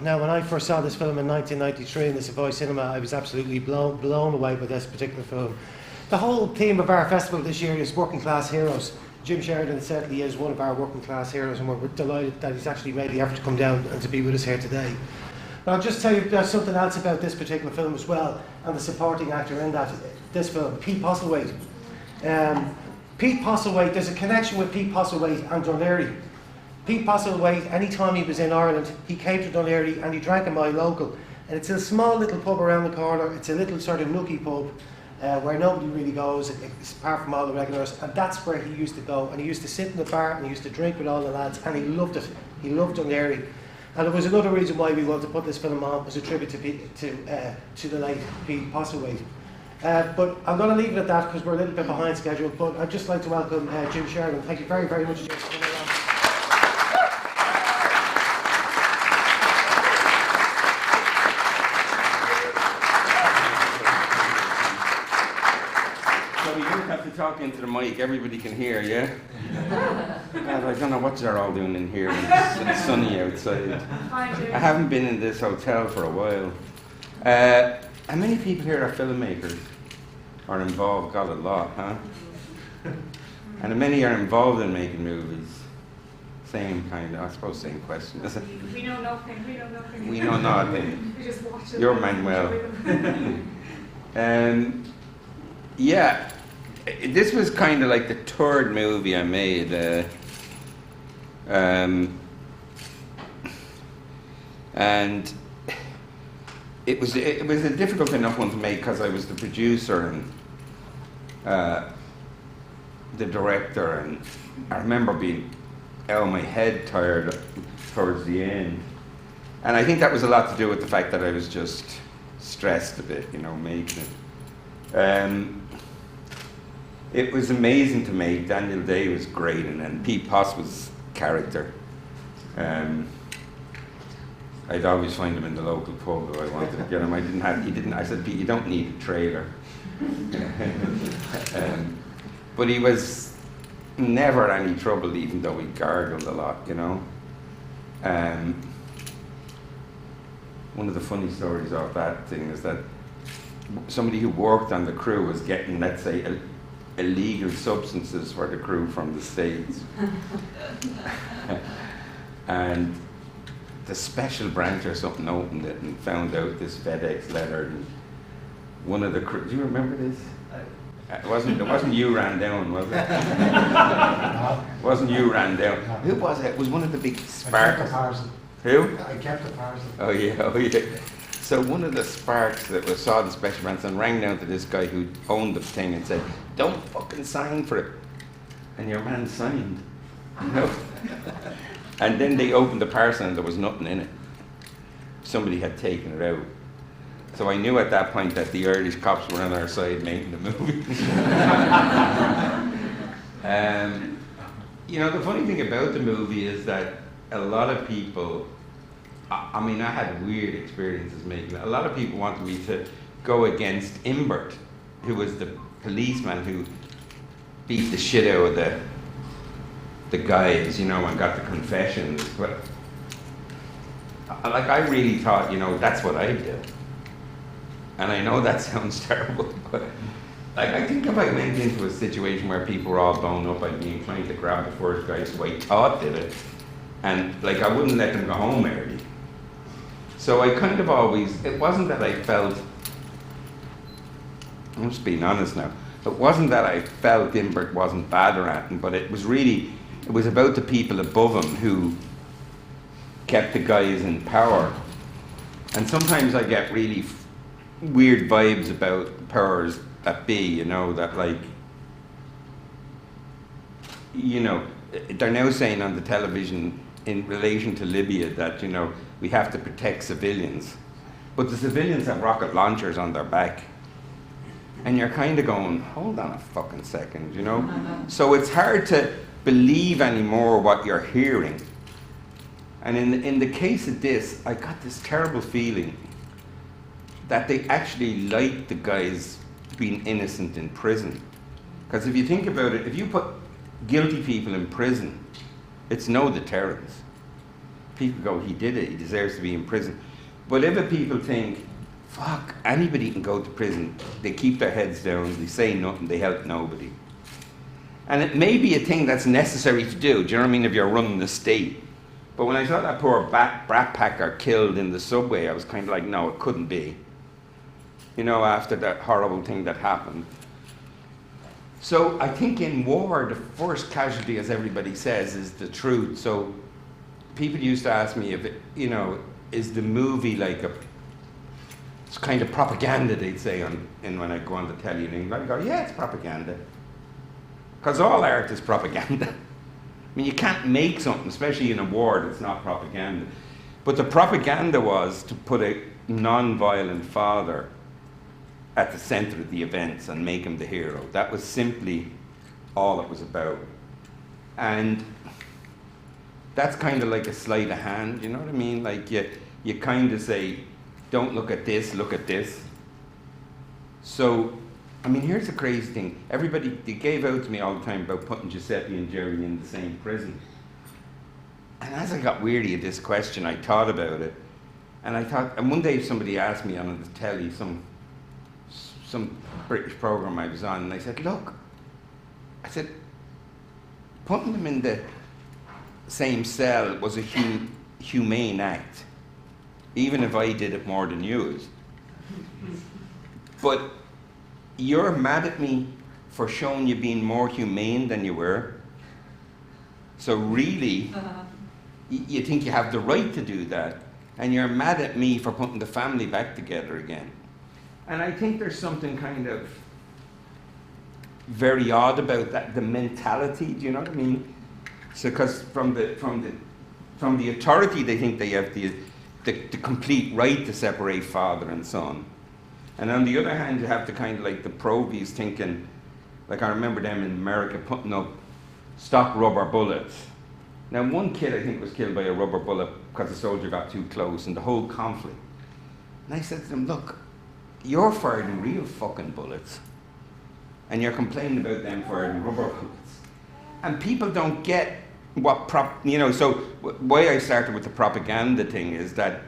Now, when I first saw this film in 1993 in the Savoy Cinema, I was absolutely blown away by this particular film. The whole theme of our festival this year is working class heroes. Jim Sheridan certainly is one of our working class heroes, and we're delighted that he's actually made the effort to come down and to be with us here today. But I'll just tell you something else about this particular film as well, and the supporting actor in this film, Pete Postlewaite. Pete Postlewaite, there's a connection with Pete Postlewaite and Dun Laoghaire. Pete Postlewaite, any time he was in Ireland, he came to Dun Laoghaire and he drank in my local. And it's a small little pub around the corner. It's a little sort of nookie pub where nobody really goes, apart from all the regulars. And that's where he used to go. And he used to sit in the bar and he used to drink with all the lads. And he loved it. He loved Dun Laoghaire. And it was another reason why we wanted to put this film on, was a tribute to the late Pete Postlewaite. But I'm going to leave it at that because we're a little bit behind schedule. But I'd just like to welcome Jim Sheridan. Thank you very, very much, Jim, for coming along. So you don't have to talk into the mic, everybody can hear, yeah? God, I don't know what you're all doing in here when it's sunny outside. I haven't been in this hotel for a while. How many people here are filmmakers or involved? Got a lot, huh? And how many are involved in making movies? Same kind of, I suppose, same question, is it? We know nothing, we know nothing. We know nothing. We just watch it. You're Manuel. Yeah, this was kind of like the third movie I made. And it was a difficult enough one to make because I was the producer and the director, and I remember being out of my head tired towards the end. And I think that was a lot to do with the fact that I was just stressed a bit, you know, making it. It was amazing to make. Daniel Day was great, and then Pete Post was character. I'd always find him in the local pub if I wanted to get him. I said, Pete, you don't need a trailer. But he was never any trouble, even though he gargled a lot, you know. One of the funny stories of that thing is that somebody who worked on the crew was getting, let's say, illegal substances for the crew from the States. And the special branch or something opened it and found out this FedEx letter, and one of the crew, do you remember this? It wasn't you ran down, was it? It wasn't you ran down. Who was it? It was one of the big sparks. Who? I kept the parcel. Oh yeah. So one of the sparks that saw the special branch and rang down to this guy who owned the thing and said, "Don't fucking sign for it." And your man signed. You know? And then they opened the parcel and there was nothing in it. Somebody had taken it out. So I knew at that point that the Irish cops were on our side making the movie. You know, the funny thing about the movie is that a lot of people, I mean, I had weird experiences making it. A lot of people wanted me to go against Imbert, who was the policeman who beat the shit out of the guys, you know, and got the confessions. But like, I really thought, you know, that's what I did. And I know that sounds terrible, but like, I think if I went into a situation where people were all blown up, I'd be inclined to grab the first guys who I thought did it, and like, I wouldn't let them go home early. So I kind of always, it wasn't that I felt, I'm just being honest now, it wasn't that I felt Imbert wasn't bad or anything, but it was really, it was about the people above him who kept the guys in power. And sometimes I get really weird vibes about powers that be, you know, that like, you know, they're now saying on the television in relation to Libya that, you know, we have to protect civilians. But the civilians have rocket launchers on their back. And you're kind of going, hold on a fucking second, you know? So it's hard to believe anymore what you're hearing. And in the case of this, I got this terrible feeling that they actually liked the guys being innocent in prison. Because if you think about it, if you put guilty people in prison, it's no deterrence. people go, he did it, he deserves to be in prison. But if people think, fuck, anybody can go to prison, they keep their heads down, they say nothing, they help nobody. And it may be a thing that's necessary to do, do you know what I mean, if you're running the state. But when I saw that poor brat packer killed in the subway, I was kind of like, no, it couldn't be. You know, after that horrible thing that happened. So I think in war, the first casualty, as everybody says, is the truth. So people used to ask me if it, you know, is the movie like it's kind of propaganda, they'd say, when I go on the telly in England. I go, yeah, it's propaganda. Because all art is propaganda. I mean, you can't make something, especially in a war, that's not propaganda. But the propaganda was to put a non-violent father at the center of the events and make him the hero. That was simply all it was about. And that's kind of like a sleight of hand, you know what I mean? Like you kind of say, don't look at this, look at this. So, I mean, here's the crazy thing. Everybody, they gave out to me all the time about putting Giuseppe and Jerry in the same prison. And as I got weary of this question, I thought about it. And one day somebody asked me on the telly, some British program I was on, and I said, look, putting them in the same cell was a humane act, even if I did it more than you. But you're mad at me for showing you being more humane than you were. So really, you think you have the right to do that, and you're mad at me for putting the family back together again. And I think there's something kind of very odd about that, the mentality, do you know what I mean? So, because from the authority, they think they have the complete right to separate father and son. And on the other hand, you have the kind of like the probies thinking, like I remember them in America putting up stock rubber bullets. Now one kid I think was killed by a rubber bullet because the soldier got too close in the whole conflict. And I said to them, look, you're firing real fucking bullets and you're complaining about them firing rubber bullets. And people don't get what so why I started with the propaganda thing is that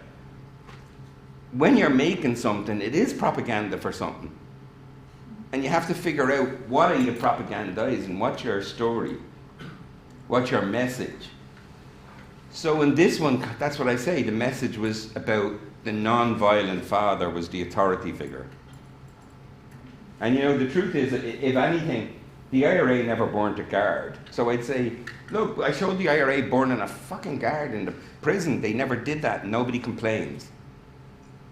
when you're making something, it is propaganda for something. And you have to figure out what are you propagandizing, what's your story, what's your message. So in this one, that's what I say, the message was about the non-violent father was the authority figure. And you know, the truth is, if anything, the IRA never burnt a guard. So I'd say, look, I showed the IRA burning a fucking guard in the prison. They never did that, and nobody complains.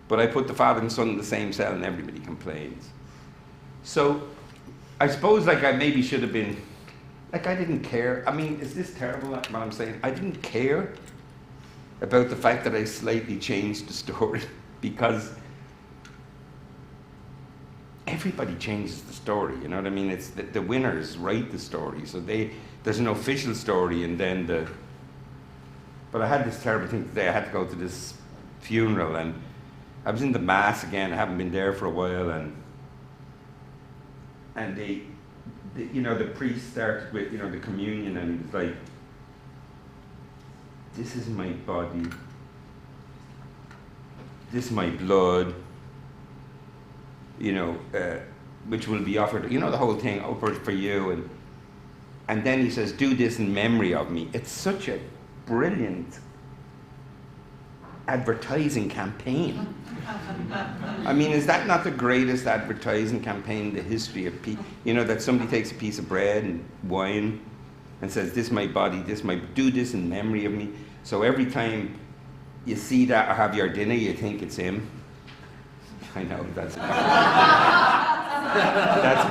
But I put the father and son in the same cell and everybody complains. So I suppose like I maybe should have been, like I didn't care. I mean, is this terrible what I'm saying? I didn't care about the fact that I slightly changed the story because everybody changes the story, you know what I mean? It's the winners write the story. So there's an official story and then but I had this terrible thing today. I had to go to this funeral and I was in the mass again. I haven't been there for a while, and the priest started with the communion, and he was like, "This is my body. This is my blood. Which will be offered." You know the whole thing, offered for you, and then he says, "Do this in memory of me." It's such a brilliant advertising campaign. I mean, is that not the greatest advertising campaign in the history of that somebody takes a piece of bread and wine and says, "This is my body, do this in memory of me." So every time you see that or have your dinner, you think it's him. I know, that's that's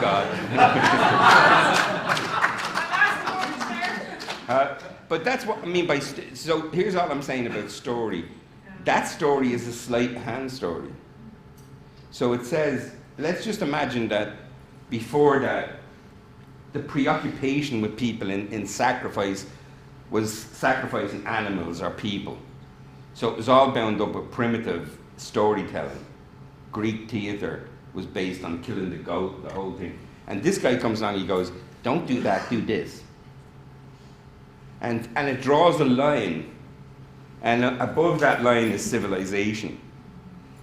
God. But that's what I mean by, so here's all I'm saying about story. That story is a sleight of hand story. So it says, let's just imagine that before that, the preoccupation with people in sacrifice was sacrificing animals or people. So it was all bound up with primitive storytelling. Greek theatre was based on killing the goat, the whole thing. And this guy comes along, he goes, "Don't do that, do this." And it draws a line. And above that line is civilization.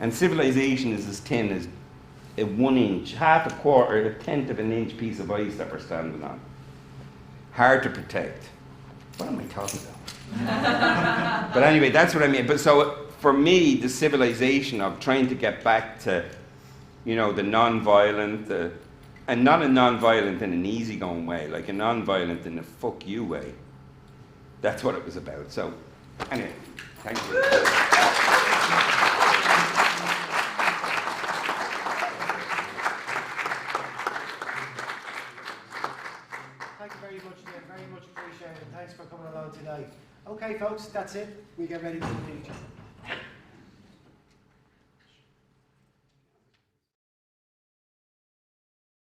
And civilization is as thin as a 1 inch, half a quarter, a tenth of an inch piece of ice that we're standing on. Hard to protect. What am I talking about? But anyway, that's what I mean. But so for me, the civilization of trying to get back to, you know, the non-violent, and not a non-violent in an easygoing way, like a non-violent in a fuck you way. That's what it was about. So anyway, thank you. Thank you very much, Jim. Very much appreciated. Thanks for coming along tonight. Okay, folks, that's it. We get ready for the future.